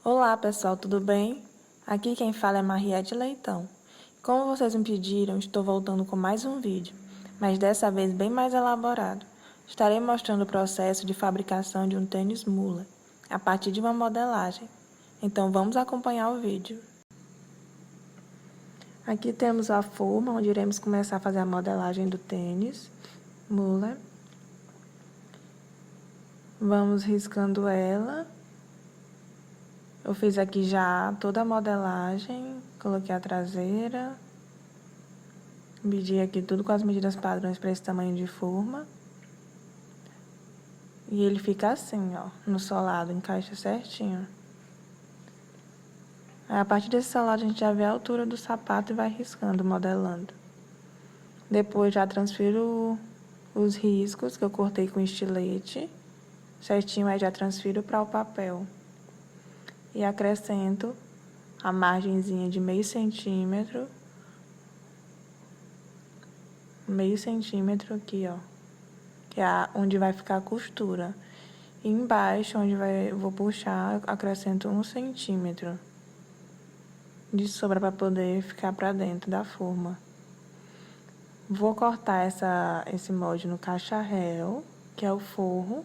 Olá pessoal, tudo bem? Aqui quem fala é Mariette Leitão. Como vocês me pediram, estou voltando com mais um vídeo, mas dessa vez bem mais elaborado. Estarei mostrando o processo de fabricação de um tênis mula, a partir de uma modelagem. Então vamos acompanhar o vídeo. Aqui temos a forma, onde iremos começar a fazer a modelagem do tênis mula. Vamos riscando ela. Eu fiz aqui já toda a modelagem, coloquei a traseira, medi aqui tudo com as medidas padrões para esse tamanho de forma. E ele fica assim, ó, no solado, encaixa certinho. Aí, a partir desse solado a gente já vê a altura do sapato e vai riscando, modelando. Depois já transfiro os riscos que eu cortei com estilete, certinho, aí já transfiro para o papel. E acrescento a margenzinha de meio centímetro aqui, ó, que é onde vai ficar a costura. E embaixo, onde vou puxar, acrescento 1 centímetro de sobra para poder ficar para dentro da forma. Vou cortar esse molde no cacharel, que é o forro.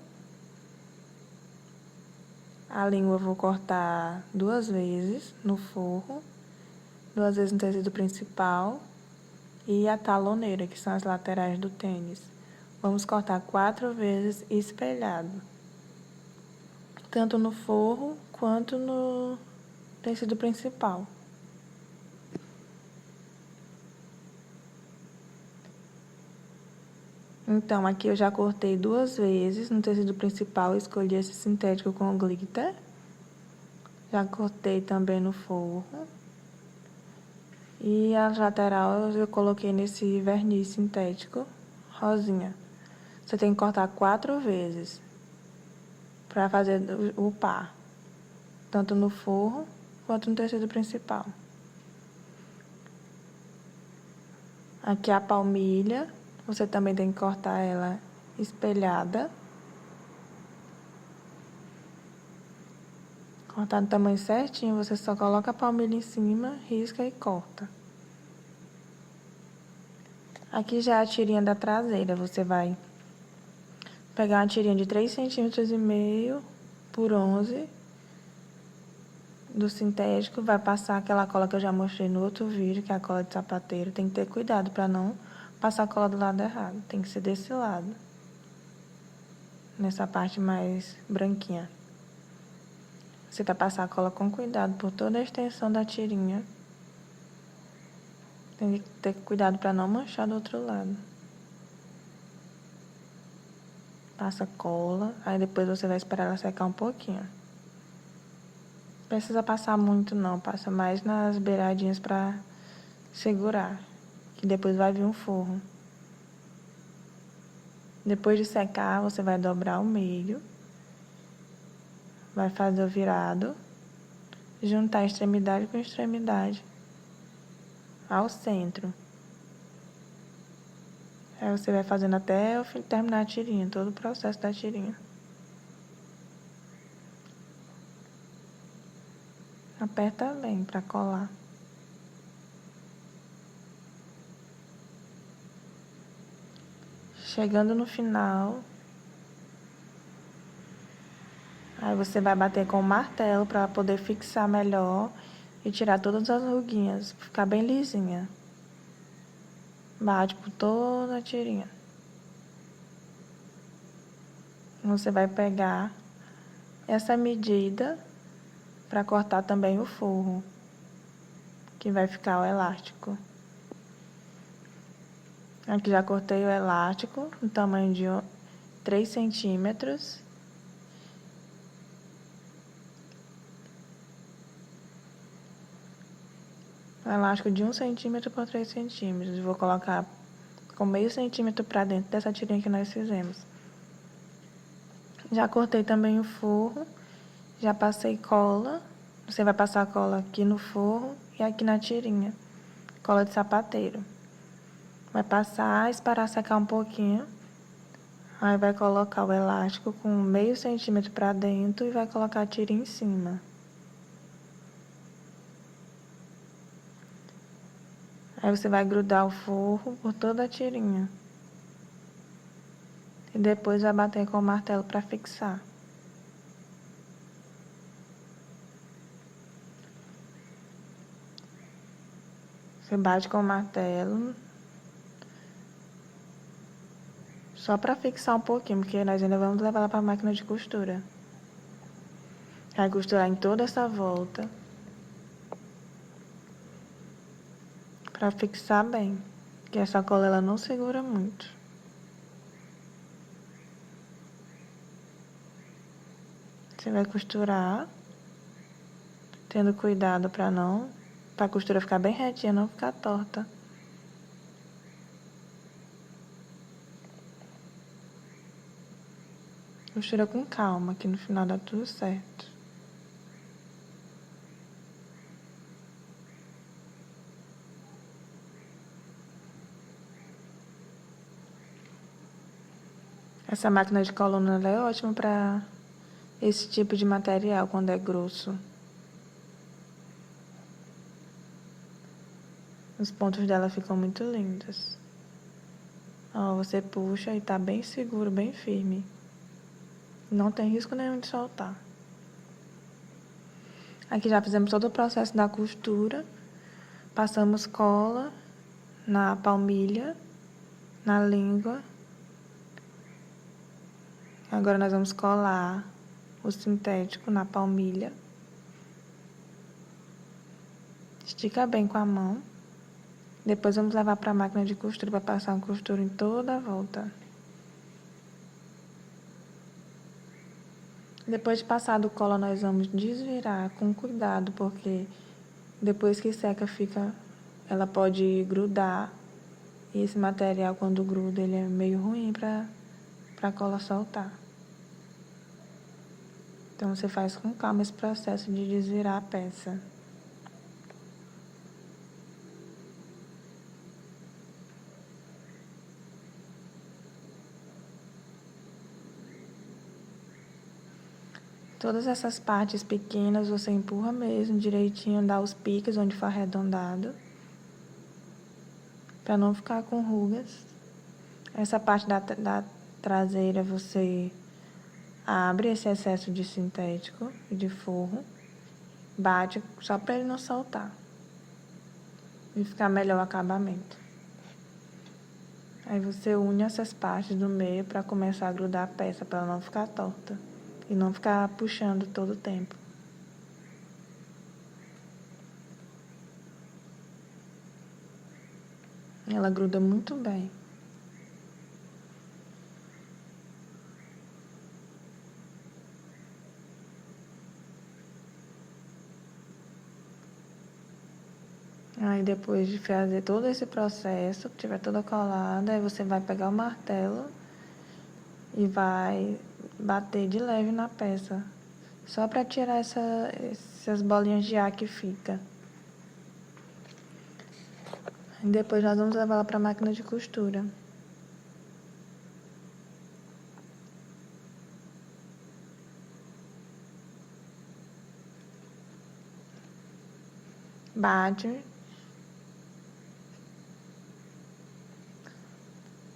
A língua eu vou cortar 2 vezes no forro, 2 vezes no tecido principal e a taloneira, que são as laterais do tênis. Vamos cortar 4 vezes espelhado, tanto no forro quanto no tecido principal. Então, aqui eu já cortei 2 vezes no tecido principal, escolhi esse sintético com glitter. Já cortei também no forro. E a lateral eu coloquei nesse verniz sintético rosinha. Você tem que cortar 4 vezes para fazer o par, tanto no forro quanto no tecido principal. Aqui a palmilha, você também tem que cortar ela espelhada. Cortar no tamanho certinho, você só coloca a palmilha em cima, risca e corta. Aqui já é a tirinha da traseira, você vai pegar uma tirinha de 3,5 cm por 11 do sintético, vai passar aquela cola que eu já mostrei no outro vídeo, que é a cola de sapateiro. Tem que ter cuidado para não passar a cola do lado errado, tem que ser desse lado, nessa parte mais branquinha. Você vai passar a cola com cuidado por toda a extensão da tirinha. Tem que ter cuidado para não manchar do outro lado. Passa cola, aí depois você vai esperar ela secar um pouquinho. Não precisa passar muito não, passa mais nas beiradinhas para segurar, que depois vai vir um forro. Depois de secar, você vai dobrar o meio, vai fazer o virado, juntar extremidade com extremidade ao centro. Aí você vai fazendo até terminar a tirinha, todo o processo da tirinha. Aperta bem para colar. Chegando no final, aí você vai bater com o martelo para poder fixar melhor e tirar todas as ruguinhas, ficar bem lisinha. Bate por toda a tirinha. Você vai pegar essa medida para cortar também o forro, que vai ficar o elástico. Aqui já cortei o elástico no tamanho de 3 centímetros. Um elástico de 1 centímetro por 3 centímetros. Vou colocar com meio centímetro para dentro dessa tirinha que nós fizemos. Já cortei também o forro, já passei cola. Você vai passar a cola aqui no forro e aqui na tirinha, cola de sapateiro. Vai passar, esperar secar um pouquinho. Aí vai colocar o elástico com meio centímetro para dentro e vai colocar a tirinha em cima. Aí você vai grudar o forro por toda a tirinha. E depois vai bater com o martelo para fixar. Você bate com o martelo. Só para fixar um pouquinho, porque nós ainda vamos levar ela para a máquina de costura. Vai costurar em toda essa volta. Para fixar bem. Porque essa cola ela não segura muito. Você vai costurar. Tendo cuidado para a costura ficar bem retinha, não ficar torta. Costura com calma, que no final dá tudo certo. Essa máquina de coluna ela é ótima para esse tipo de material quando é grosso. Os pontos dela ficam muito lindos. Ó, você puxa e tá bem seguro, bem firme. Não tem risco nenhum de soltar. Aqui já fizemos todo o processo da costura. Passamos cola na palmilha, na língua. Agora nós vamos colar o sintético na palmilha. Estica bem com a mão. Depois vamos levar para a máquina de costura para passar uma costura em toda a volta. Depois de passado o cola, nós vamos desvirar com cuidado, porque depois que seca ela pode grudar. E esse material, quando gruda, ele é meio ruim para a cola soltar. Então você faz com calma esse processo de desvirar a peça. Todas essas partes pequenas você empurra mesmo direitinho, dá os piques onde for arredondado, para não ficar com rugas. Essa parte da traseira você abre esse excesso de sintético e de forro, bate só para ele não soltar e ficar melhor o acabamento. Aí você une essas partes do meio para começar a grudar a peça, para ela não ficar torta. E não ficar puxando todo o tempo. Ela gruda muito bem. Aí depois de fazer todo esse processo, que tiver toda colada, aí você vai pegar o martelo e vai bater de leve na peça. Só para tirar essas bolinhas de ar que fica. E depois nós vamos levar ela para a máquina de costura. Bate.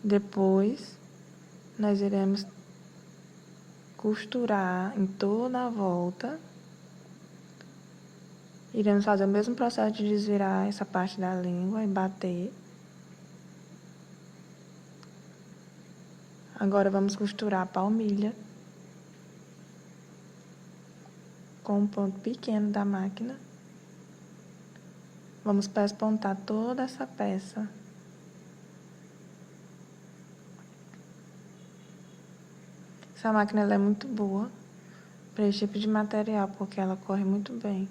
Depois nós iremos costurar em toda a volta. Iremos fazer o mesmo processo de desvirar essa parte da língua e bater. Agora vamos costurar a palmilha com um ponto pequeno da máquina. Vamos pespontar toda essa peça. Essa máquina ela é muito boa para esse tipo de material, porque ela corre muito bem.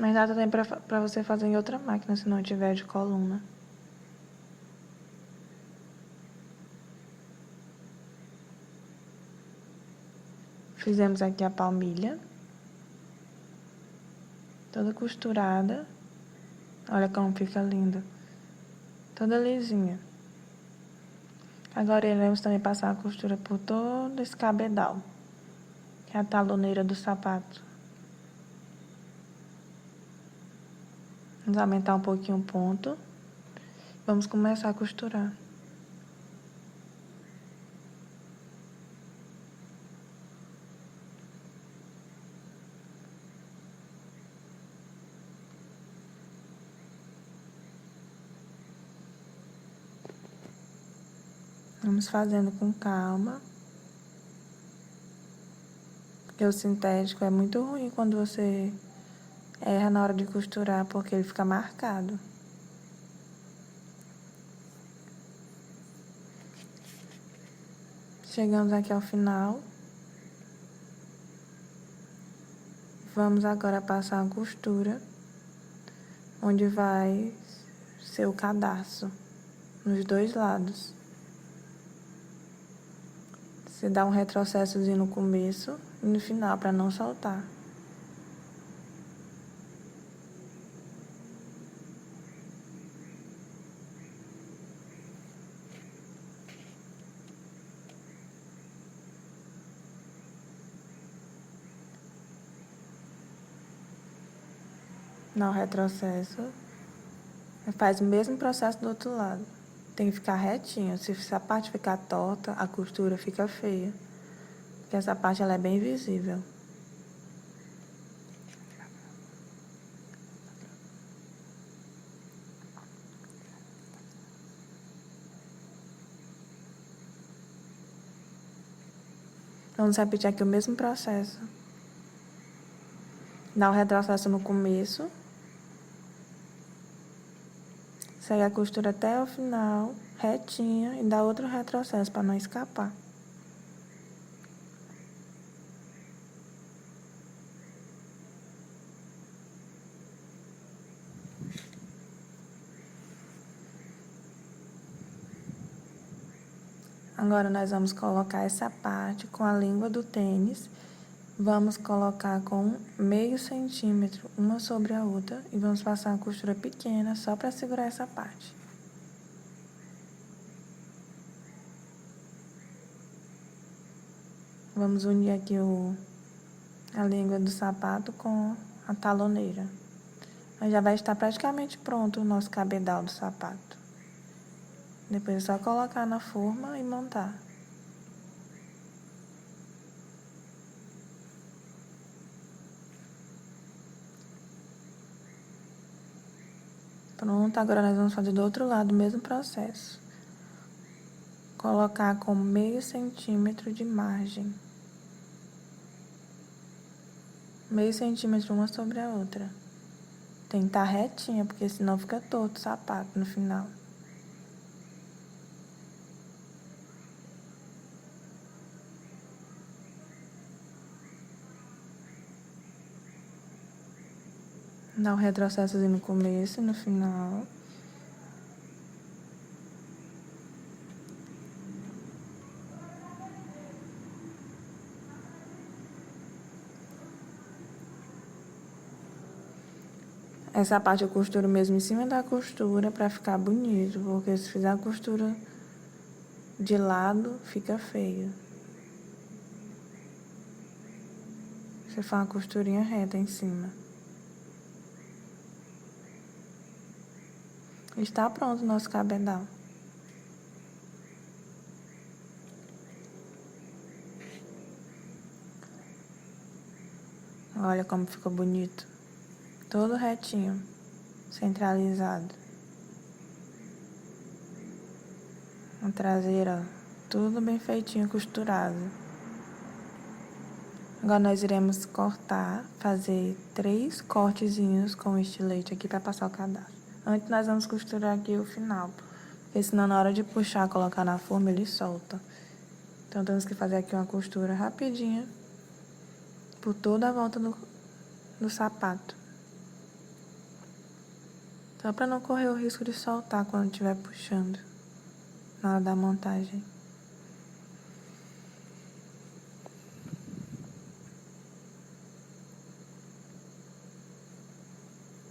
Mas dá também para você fazer em outra máquina, se não tiver de coluna. Fizemos aqui a palmilha. Toda costurada. Olha como fica linda. Toda lisinha. Agora iremos também passar a costura por todo esse cabedal, que é a taloneira do sapato. Vamos aumentar um pouquinho o ponto. Vamos começar a costurar. Vamos fazendo com calma. Porque o sintético é muito ruim quando você erra na hora de costurar, porque ele fica marcado. Chegamos aqui ao final. Vamos agora passar a costura, onde vai ser o cadarço, nos dois lados. Você dá um retrocessozinho no começo e no final, para não soltar. Dá um retrocesso. Faz o mesmo processo do outro lado. Tem que ficar retinho. Se essa parte ficar torta, a costura fica feia. Porque essa parte ela é bem visível. Vamos repetir aqui o mesmo processo. Dá um retrocesso no começo. Segue a costura até o final, retinha, e dá outro retrocesso para não escapar. Agora nós vamos colocar essa parte com a língua do tênis. Vamos colocar com meio centímetro uma sobre a outra e vamos passar uma costura pequena só para segurar essa parte. Vamos unir aqui a língua do sapato com a taloneira. Aí já vai estar praticamente pronto o nosso cabedal do sapato. Depois é só colocar na forma e montar. Pronto, agora nós vamos fazer do outro lado o mesmo processo. Colocar com meio centímetro de margem. Meio centímetro uma sobre a outra. Tem que estar retinha, porque senão fica torto o sapato no final. Dá um retrocessozinho no começo e no final. Essa parte eu costuro mesmo em cima da costura para ficar bonito, porque se fizer a costura de lado, fica feio. Você faz uma costurinha reta em cima. Está pronto o nosso cabedal. Olha como ficou bonito. Todo retinho, centralizado. A traseira, ó, tudo bem feitinho, costurado. Agora nós iremos cortar, fazer 3 cortezinhos com o estilete aqui para passar o cadastro. Antes nós vamos costurar aqui o final, porque senão na hora de puxar, colocar na forma, ele solta. Então temos que fazer aqui uma costura rapidinha por toda a volta do sapato. Só para não correr o risco de soltar quando estiver puxando, na hora da montagem.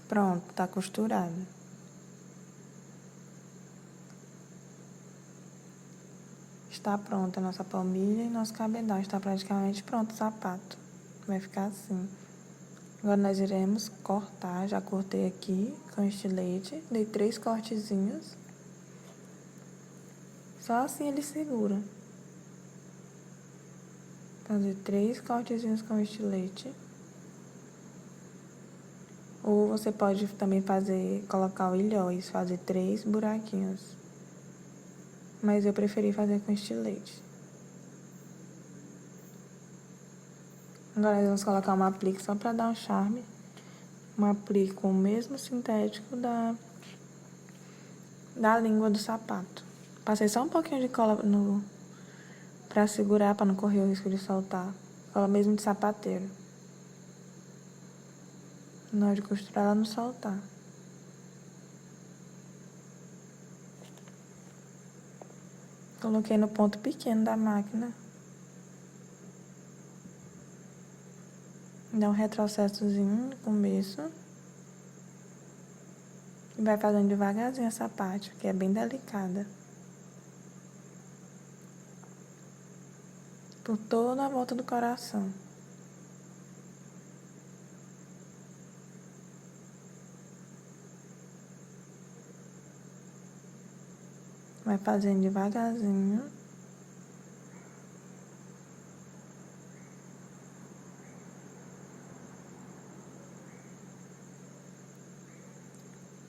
Pronto, tá costurado. Está pronta a nossa palmilha e nosso cabedal. Está praticamente pronto o sapato. Vai ficar assim. Agora nós iremos cortar, já cortei aqui com estilete, dei 3 cortezinhos. Só assim ele segura. Fazer 3 cortezinhos com estilete. Ou você pode também colocar o ilhóis, fazer 3 buraquinhos. Mas eu preferi fazer com estilete. Agora nós vamos colocar uma aplique só para dar um charme. Uma aplique com o mesmo sintético da língua do sapato. Passei só um pouquinho de cola para segurar, para não correr o risco de soltar. Cola mesmo de sapateiro. Na hora de costurar, ela não soltar. Coloquei no ponto pequeno da máquina. Dá um retrocessozinho no começo. E vai fazendo devagarzinho essa parte, que é bem delicada. Por toda a volta do coração. Vai fazendo devagarzinho.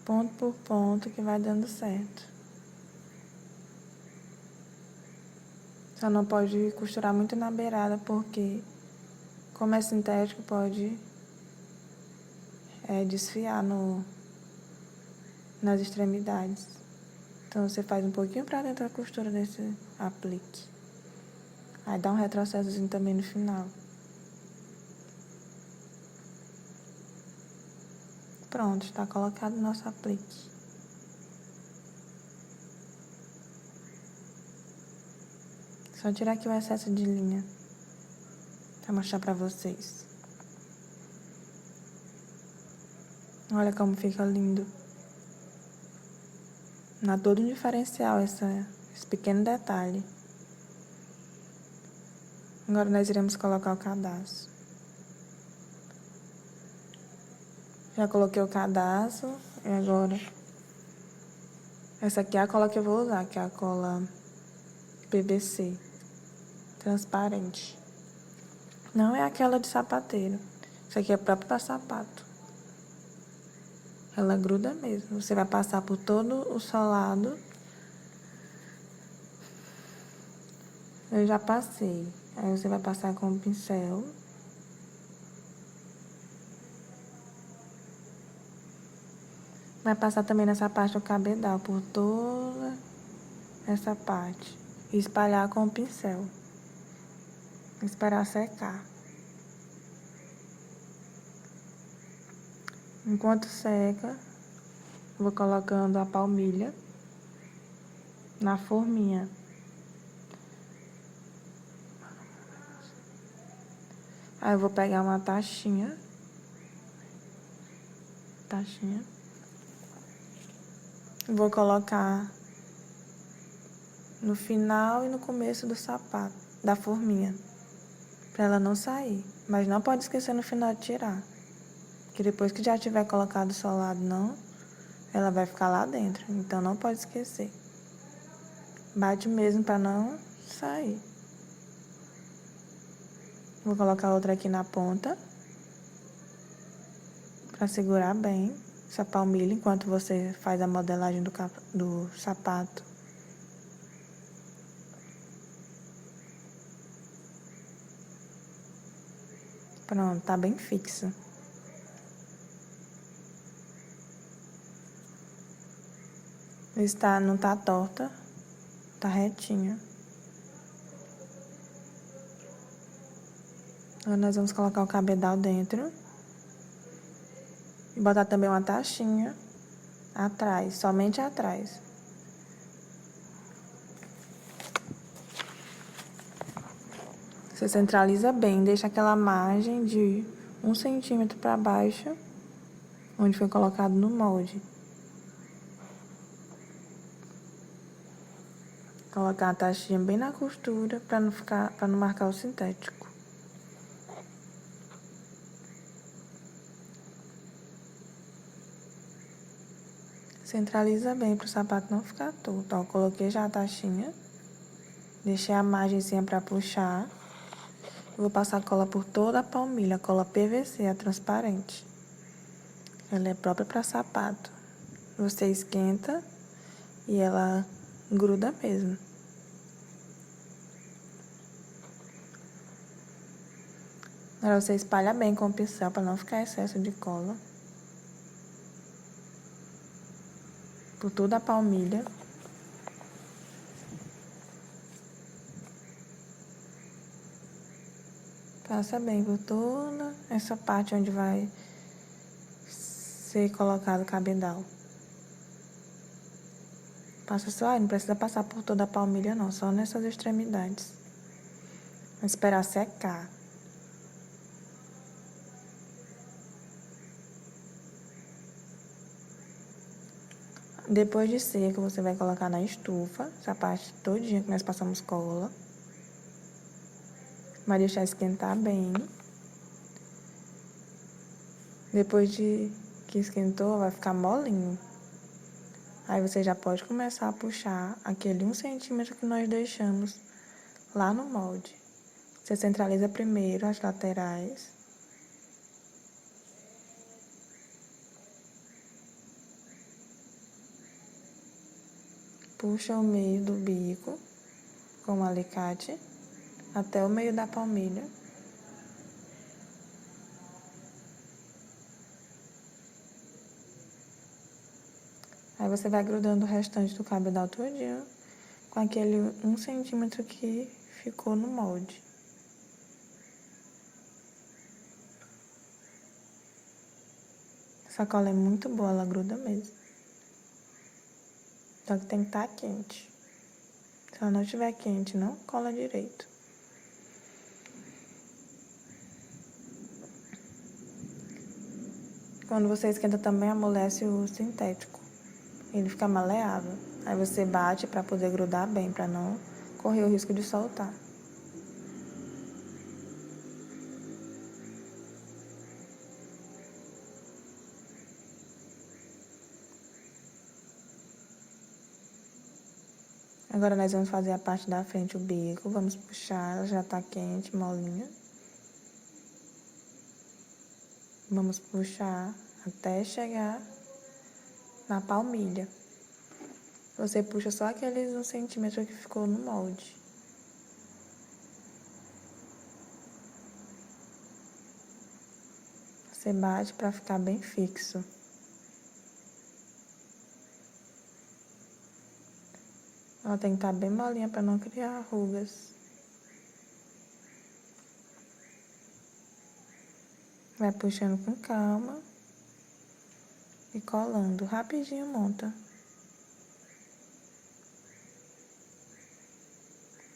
Ponto por ponto que vai dando certo. Só não pode costurar muito na beirada, porque como é sintético, pode desfiar nas extremidades. Então você faz um pouquinho para dentro da costura desse aplique. Aí dá um retrocessozinho também no final. Pronto, está colocado o nosso aplique. Só tirar aqui o excesso de linha para mostrar para vocês. Olha como fica lindo. Dá todo um diferencial esse pequeno detalhe. Agora nós iremos colocar o cadastro. Já coloquei o cadastro e agora essa aqui é a cola que eu vou usar, que é a cola PVC transparente. Não é aquela de sapateiro. Isso aqui é próprio para sapato. Ela gruda mesmo. Você vai passar por todo o solado. Eu já passei. Aí você vai passar com o pincel. Vai passar também nessa parte do cabedal, por toda essa parte. E espalhar com o pincel. Esperar secar. Enquanto seca, vou colocando a palmilha na forminha. Aí eu vou pegar uma taxinha. Vou colocar no final e no começo do sapato, da forminha, para ela não sair. Mas não pode esquecer no final de tirar. Que depois que já tiver colocado o solado, ela vai ficar lá dentro. Então não pode esquecer. Bate mesmo para não sair. Vou colocar outra aqui na ponta, para segurar bem essa palmilha enquanto você faz a modelagem do sapato. Pronto, tá bem fixo. Não tá torta, tá retinha. Agora nós vamos colocar o cabedal dentro. E botar também uma taxinha atrás, somente atrás. Você centraliza bem, deixa aquela margem de 1 centímetro para baixo, onde foi colocado no molde. Colocar a taxinha bem na costura para não marcar o sintético. Centraliza bem para o sapato não ficar torto. Ó, coloquei já a taxinha. Deixei a margenzinha para puxar. Vou passar cola por toda a palmilha. Cola PVC, a transparente. Ela é própria para sapato. Você esquenta e ela gruda mesmo. Agora você espalha bem com o pincel para não ficar excesso de cola. Por toda a palmilha. Passa bem por toda essa parte onde vai ser colocado o cabedal. Passa só aí, não precisa passar por toda a palmilha não, só nessas extremidades. Vou esperar secar. Depois de seco, você vai colocar na estufa, essa parte todinha que nós passamos cola. Vai deixar esquentar bem. Depois de que esquentou, vai ficar molinho. Aí você já pode começar a puxar aquele 1 centímetro que nós deixamos lá no molde. Você centraliza primeiro as laterais. Puxa o meio do bico com o alicate até o meio da palmilha. Aí você vai grudando o restante do cabedal todinho com aquele 1 centímetro que ficou no molde. Essa cola é muito boa, ela gruda mesmo. Só que tem que estar quente. Se ela não estiver quente, não cola direito. Quando você esquenta também, amolece o sintético. Ele fica maleável. Aí você bate para poder grudar bem, para não correr o risco de soltar. Agora nós vamos fazer a parte da frente, o bico. Vamos puxar, ela já tá quente, molinha. Vamos puxar até chegar na palmilha. Você puxa só aqueles 1 centímetro que ficou no molde. Você bate para ficar bem fixo. Ela tem que estar bem molinha para não criar rugas. Vai puxando com calma e colando. Rapidinho monta.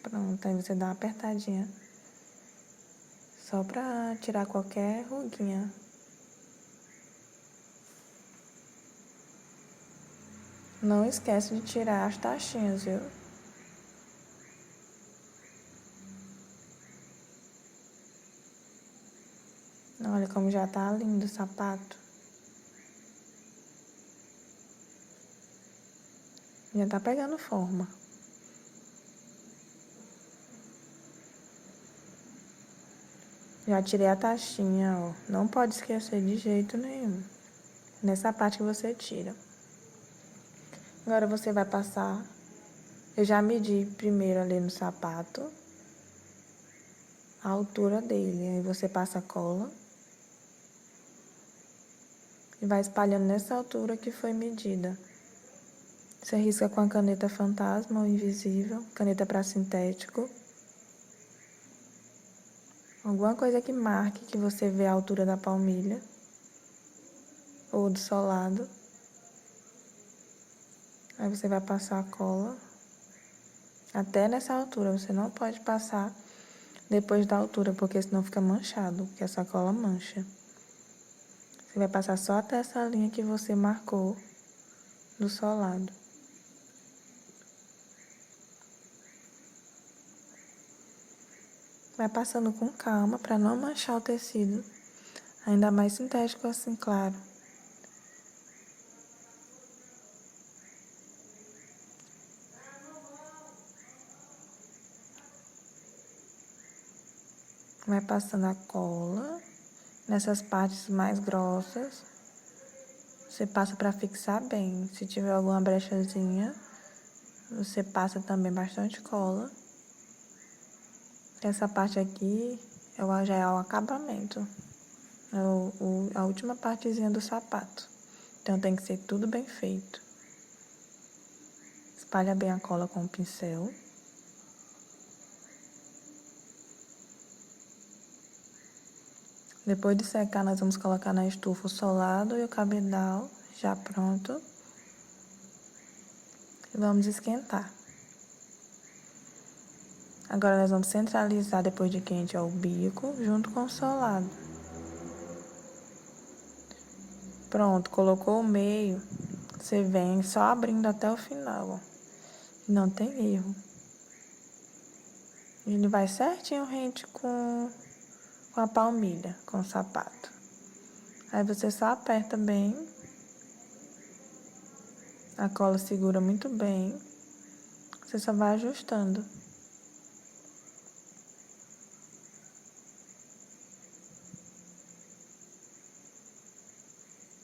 Pronto, aí você dá uma apertadinha. Só para tirar qualquer ruguinha. Não esquece de tirar as taxinhas, viu? Olha como já tá lindo o sapato. Já tá pegando forma. Já tirei a taxinha, ó. Não pode esquecer de jeito nenhum. Nessa parte que você tira. Agora você vai passar. Eu já medi primeiro ali no sapato a altura dele. Aí você passa a cola e vai espalhando nessa altura que foi medida. Você risca com a caneta fantasma ou invisível, caneta para sintético. Alguma coisa que marque que você vê a altura da palmilha ou do solado. Aí você vai passar a cola até nessa altura. Você não pode passar depois da altura, porque senão fica manchado, porque essa cola mancha. Você vai passar só até essa linha que você marcou do solado. Vai passando com calma para não manchar o tecido, ainda mais sintético assim, claro. Vai passando a cola nessas partes mais grossas. Você passa para fixar bem. Se tiver alguma brechazinha, você passa também bastante cola. Essa parte aqui já é o acabamento. É a última partezinha do sapato. Então tem que ser tudo bem feito. Espalha bem a cola com o pincel. Depois de secar, nós vamos colocar na estufa o solado e o cabedal já pronto. E vamos esquentar. Agora nós vamos centralizar, depois de quente, o bico junto com o solado. Pronto, colocou o meio, você vem só abrindo até o final, ó. Não tem erro. Ele vai certinho rente com a palmilha, com o sapato. Aí você só aperta bem. A cola segura muito bem. Você só vai ajustando.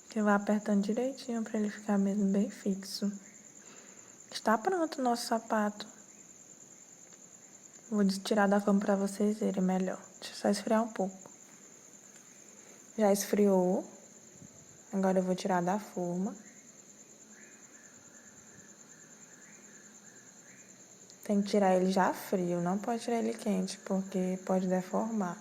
Você vai apertando direitinho para ele ficar mesmo bem fixo. Está pronto o nosso sapato. Vou tirar da forma para vocês verem melhor. Deixa eu só esfriar um pouco. Já esfriou. Agora eu vou tirar da forma. Tem que tirar ele já frio, não pode tirar ele quente, porque pode deformar.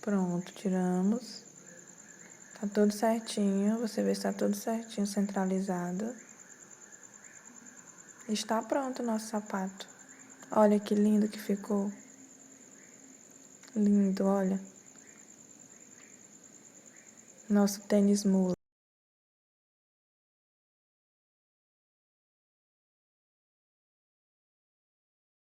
Pronto, tiramos. Tá tudo certinho, você vê se tá tudo certinho, centralizado. Está pronto o nosso sapato. Olha que lindo que ficou. Lindo, olha. Nosso tênis mulo.